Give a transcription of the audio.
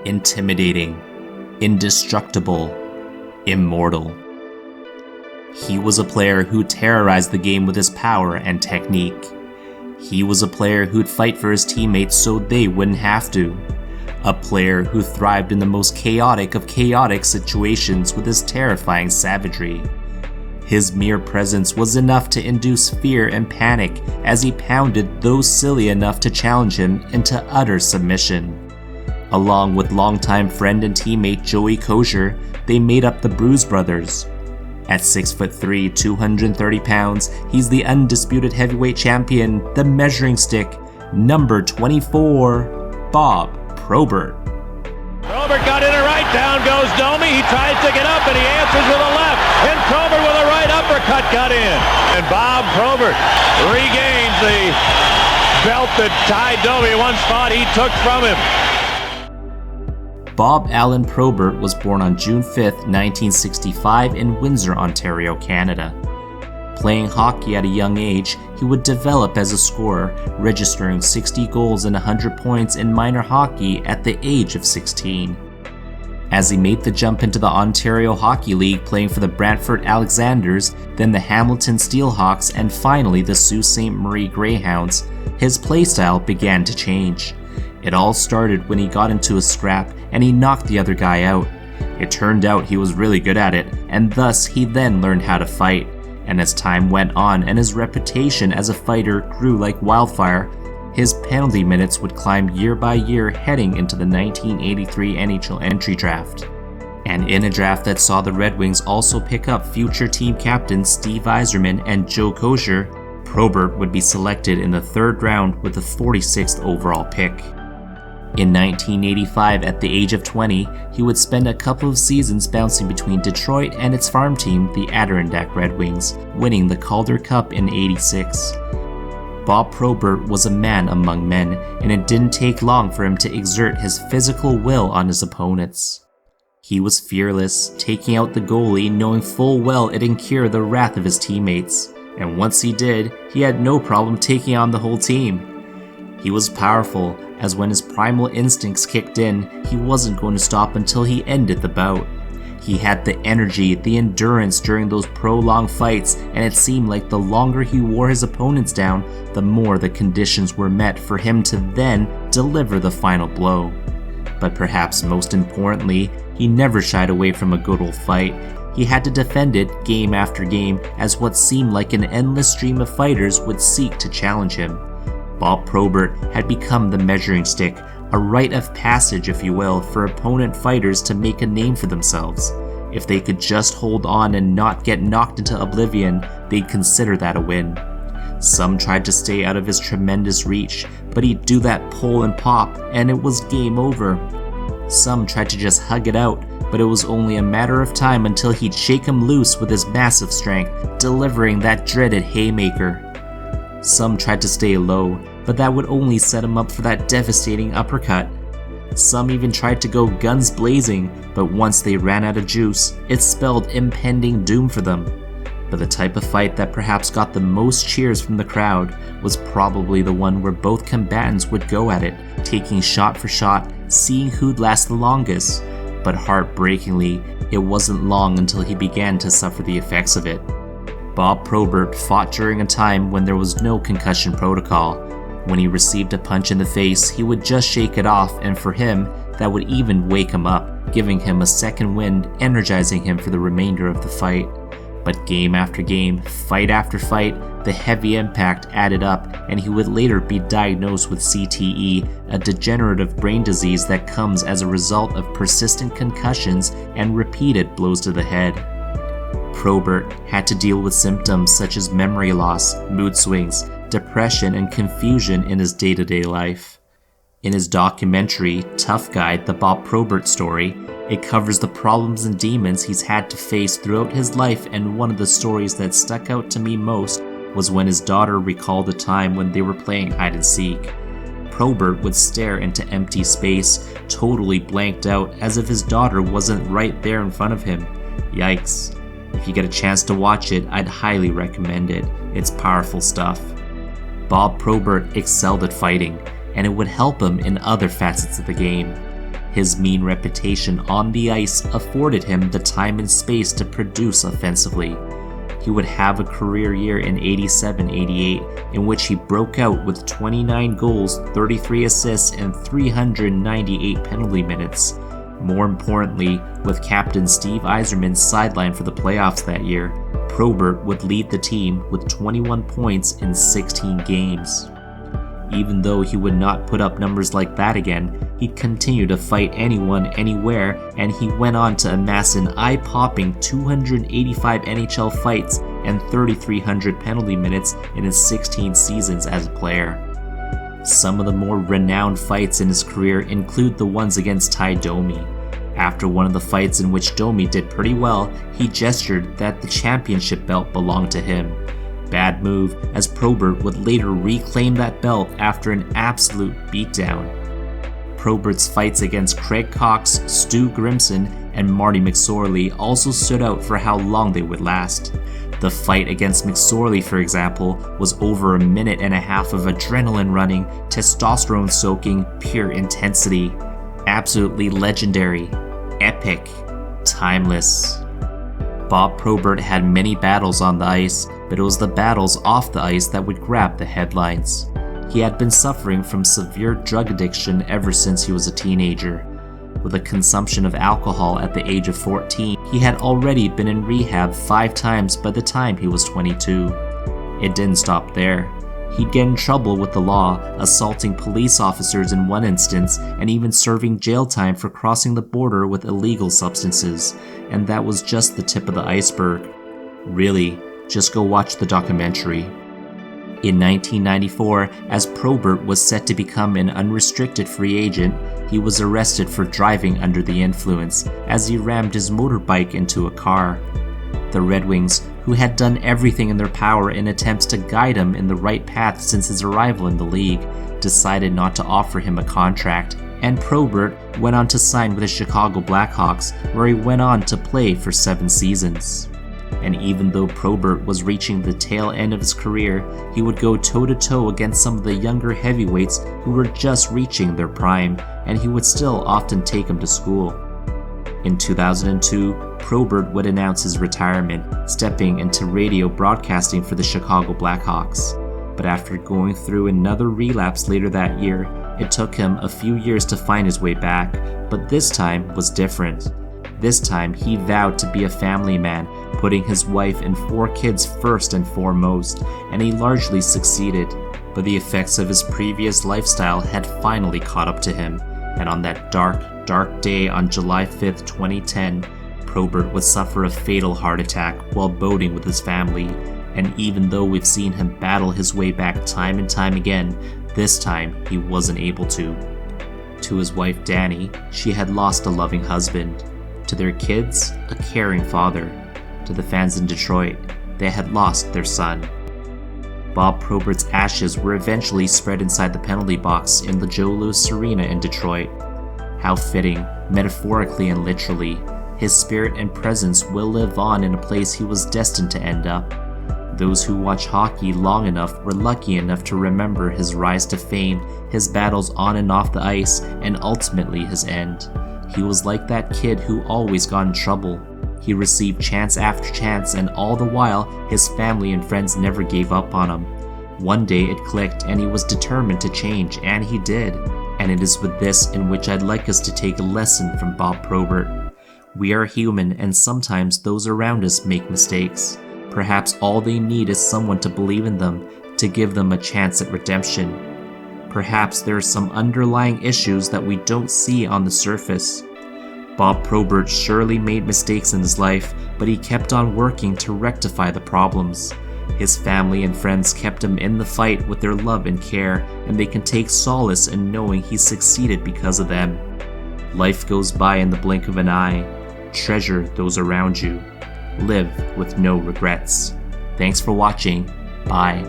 intimidating, indestructible, immortal. He was a player who terrorized the game with his power and technique. He was a player who'd fight for his teammates so they wouldn't have to. A player who thrived in the most chaotic of chaotic situations with his terrifying savagery. His mere presence was enough to induce fear and panic as he pounded those silly enough to challenge him into utter submission. Along with longtime friend and teammate Joey Kosher, they made up the Bruise Brothers. At 6'3", 230 pounds, he's the undisputed heavyweight champion, the measuring stick, number 24, Bob Probert. Probert got in a right, down goes Domi, he tries to get up and he answers with a left, and Probert with a right uppercut got in. And Bob Probert regains the belt that tied Domi one spot he took from him. Bob Allen Probert was born on June 5, 1965 in Windsor, Ontario, Canada. Playing hockey at a young age, he would develop as a scorer, registering 60 goals and 100 points in minor hockey at the age of 16. As he made the jump into the Ontario Hockey League playing for the Brantford Alexanders, then the Hamilton Steelhawks, and finally the Sault Ste. Marie Greyhounds, his playstyle began to change. It all started when he got into a scrap and he knocked the other guy out. It turned out he was really good at it, and thus he then learned how to fight. And as time went on and his reputation as a fighter grew like wildfire, his penalty minutes would climb year by year heading into the 1983 NHL entry draft. And in a draft that saw the Red Wings also pick up future team captains Steve Yzerman and Joe Kosher, Probert would be selected in the third round with the 46th overall pick. In 1985, at the age of 20, he would spend a couple of seasons bouncing between Detroit and its farm team, the Adirondack Red Wings, winning the Calder Cup in '86. Bob Probert was a man among men, and it didn't take long for him to exert his physical will on his opponents. He was fearless, taking out the goalie knowing full well it'd incur the wrath of his teammates, and once he did, he had no problem taking on the whole team. He was powerful, as when his primal instincts kicked in, he wasn't going to stop until he ended the bout. He had the energy, the endurance during those prolonged fights, and it seemed like the longer he wore his opponents down, the more the conditions were met for him to then deliver the final blow. But perhaps most importantly, he never shied away from a good old fight. He had to defend it game after game as what seemed like an endless stream of fighters would seek to challenge him. Bob Probert had become the measuring stick, a rite of passage, if you will, for opponent fighters to make a name for themselves. If they could just hold on and not get knocked into oblivion, they'd consider that a win. Some tried to stay out of his tremendous reach, but he'd do that pull and pop, and it was game over. Some tried to just hug it out, but it was only a matter of time until he'd shake him loose with his massive strength, delivering that dreaded haymaker. Some tried to stay low, but that would only set him up for that devastating uppercut. Some even tried to go guns blazing, but once they ran out of juice, it spelled impending doom for them. But the type of fight that perhaps got the most cheers from the crowd was probably the one where both combatants would go at it, taking shot for shot, seeing who'd last the longest. But heartbreakingly, it wasn't long until he began to suffer the effects of it. Bob Probert fought during a time when there was no concussion protocol. When he received a punch in the face, he would just shake it off, and for him, that would even wake him up, giving him a second wind, energizing him for the remainder of the fight. But game after game, fight after fight, the heavy impact added up, and he would later be diagnosed with CTE, a degenerative brain disease that comes as a result of persistent concussions and repeated blows to the head. Probert had to deal with symptoms such as memory loss, mood swings, depression, and confusion in his day-to-day life. In his documentary, Tough Guide, The Bob Probert Story, it covers the problems and demons he's had to face throughout his life, and one of the stories that stuck out to me most was when his daughter recalled a time when they were playing hide-and-seek. Probert would stare into empty space, totally blanked out, as if his daughter wasn't right there in front of him. Yikes. If you get a chance to watch it, I'd highly recommend it. It's powerful stuff. Bob Probert excelled at fighting, and it would help him in other facets of the game. His mean reputation on the ice afforded him the time and space to produce offensively. He would have a career year in 87-88 in which he broke out with 29 goals, 33 assists, and 398 penalty minutes. More importantly, with captain Steve Yzerman sidelined for the playoffs that year, Probert would lead the team with 21 points in 16 games. Even though he would not put up numbers like that again, he'd continue to fight anyone, anywhere, and he went on to amass an eye-popping 285 NHL fights and 3,300 penalty minutes in his 16 seasons as a player. Some of the more renowned fights in his career include the ones against Ty Domi. After one of the fights in which Domi did pretty well, he gestured that the championship belt belonged to him. Bad move, as Probert would later reclaim that belt after an absolute beatdown. Probert's fights against Craig Cox, Stu Grimson, and Marty McSorley also stood out for how long they would last. The fight against McSorley, for example, was over a minute and a half of adrenaline running, testosterone soaking, pure intensity. Absolutely legendary, epic, timeless. Bob Probert had many battles on the ice, but it was the battles off the ice that would grab the headlines. He had been suffering from severe drug addiction ever since he was a teenager. With a consumption of alcohol at the age of 14, he had already been in rehab 5 times by the time he was 22. It didn't stop there. He'd get in trouble with the law, assaulting police officers in one instance, and even serving jail time for crossing the border with illegal substances. And that was just the tip of the iceberg. Really, just go watch the documentary. In 1994, as Probert was set to become an unrestricted free agent, he was arrested for driving under the influence as he rammed his motorbike into a car. The Red Wings, who had done everything in their power in attempts to guide him in the right path since his arrival in the league, decided not to offer him a contract, and Probert went on to sign with the Chicago Blackhawks, where he went on to play for 7 seasons. And even though Probert was reaching the tail end of his career, he would go toe-to-toe against some of the younger heavyweights who were just reaching their prime, and he would still often take them to school. In 2002, Probert would announce his retirement, stepping into radio broadcasting for the Chicago Blackhawks. But after going through another relapse later that year, it took him a few years to find his way back, but this time was different. This time, he vowed to be a family man, putting his wife and 4 kids first and foremost, and he largely succeeded. But the effects of his previous lifestyle had finally caught up to him, and on that dark day on July 5th, 2010, Probert would suffer a fatal heart attack while boating with his family. And even though we've seen him battle his way back time and time again, this time he wasn't able to. To his wife Dani, she had lost a loving husband. To their kids, a caring father. To the fans in Detroit, they had lost their son. Bob Probert's ashes were eventually spread inside the penalty box in the Joe Louis Arena in Detroit. How fitting, metaphorically and literally, his spirit and presence will live on in a place he was destined to end up. Those who watch hockey long enough were lucky enough to remember his rise to fame, his battles on and off the ice, and ultimately his end. He was like that kid who always got in trouble. He received chance after chance, and all the while, his family and friends never gave up on him. One day it clicked and he was determined to change, and he did. And it is with this in which I'd like us to take a lesson from Bob Probert. We are human, and sometimes those around us make mistakes. Perhaps all they need is someone to believe in them, to give them a chance at redemption. Perhaps there are some underlying issues that we don't see on the surface. Bob Probert surely made mistakes in his life, but he kept on working to rectify the problems. His family and friends kept him in the fight with their love and care, and they can take solace in knowing he succeeded because of them. Life goes by in the blink of an eye. Treasure those around you. Live with no regrets. Thanks for watching. Bye.